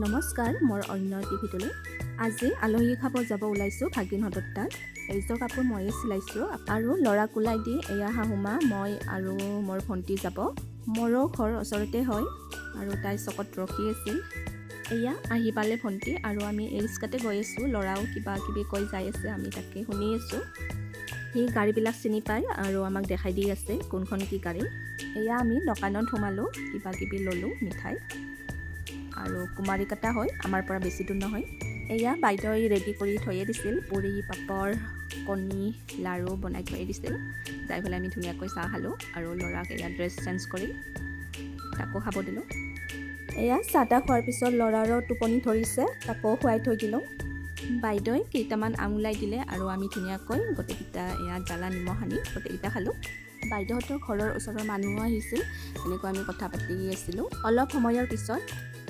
নমস্কাৰ, মোৰ অন্য টিভিটোলৈ আজি আলহী খাব যাব ওলাইছোঁ ভাগিনহঁতৰ তাত। এইযোৰ কাপোৰ ময়ে চিলাইছোঁ আৰু ল'ৰাক ওলাই দি এয়া শাহুমা, মই আৰু মোৰ ভণ্টি যাব। মোৰো ঘৰ ওচৰতে হয় আৰু তাই চকত ৰখি আছিল। এয়া আহি পালে ভণ্টি আৰু আমি এই ৰিক্সাতে গৈ আছোঁ। ল'ৰাও কিবা কিবি কৈ যাই আছে, আমি তাকে শুনি আছোঁ। সি গাড়ীবিলাক চিনি পায় আৰু আমাক দেখাই দি আছে কোনখন কি গাড়ী। এয়া আমি দোকানত সোমালোঁ, কিবা কিবি ল'লোঁ মিঠাই আৰু কুমাৰী কটা হয়, আমাৰ পৰা বেছি দূৰ নহয়। এয়া বাইদেৱে ৰেডি কৰি থৈয়ে দিছিল, পুৰি পাপৰ কণী লাৰু বনাই থৈয়ে দিছিল। যাই পেলাই আমি ধুনীয়াকৈ চাহ খালোঁ আৰু ল'ৰাক এয়া ড্ৰেছ চেঞ্জ কৰি তাকো খাব দিলোঁ। এয়া চাহ তাহ খোৱাৰ পিছত ল'ৰাৰো টোপনি ধৰিছে, তাকো খুৱাই থৈ দিলোঁ। বাইদেৱে কেইটামান আঙুলাই দিলে আৰু আমি ধুনীয়াকৈ গোটেইকেইটা এয়া জ্বালা নিমখ সানি গোটেইকেইটা খালোঁ। বাইদেউহঁতৰ ঘৰৰ ওচৰৰ মানুহো আহিছিল, এনেকৈ আমি কথা পাতি আছিলোঁ। অলপ সময়ৰ পিছত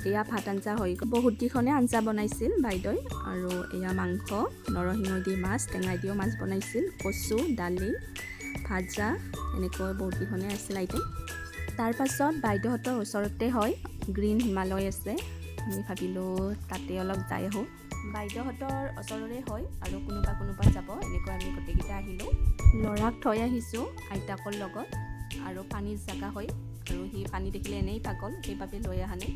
এয়া ভাত আঞ্জা হৈ গ'ল। বহুত কেইখনে আঞ্জা বনাইছিল বাইদেৱে আৰু এয়া মাংস, নৰসিংহ দি মাছ, টেঙাই দিও মাছ বনাইছিল, কচু, দালি, ভাজা, এনেকৈ বহুত কেইখনে আছিল আইটেম। তাৰপাছত বাইদেউহঁতৰ ওচৰতে হয় গ্ৰীণ হিমালয় আছে, আমি ভাবিলোঁ তাতে অলপ যাই আহোঁ। বাইদেউহঁতৰ ওচৰৰে হয় আৰু কোনোবা যাব, এনেকৈ আমি গোটেইকেইটা আহিলোঁ। ল'ৰাক থৈ আহিছোঁ আইতাকৰ লগত আৰু পানীৰ জেগা হয় আৰু সি পানী দেখিলে এনেই পাগল, সেইবাবে লৈ অহা নাই।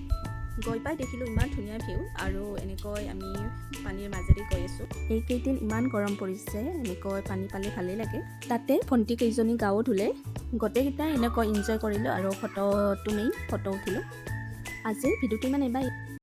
গৈ পাই দেখিলোঁ ইমান ধুনীয়া ভিউ আৰু এনেকৈ আমি পানীৰ মাজেদি গৈ আছোঁ। এইকেইদিন ইমান গৰম পৰিছে, এনেকৈ পানী পালে ভালেই লাগে। তাতে ভণ্টি কেইজনী গাও ধুলে, গোটেইকেইটাই এনেকৈ এনজয় কৰিলোঁ আৰু ফটো উঠিলোঁ। আজিৰ ভিডিঅ'টো ইমান এইবাৰ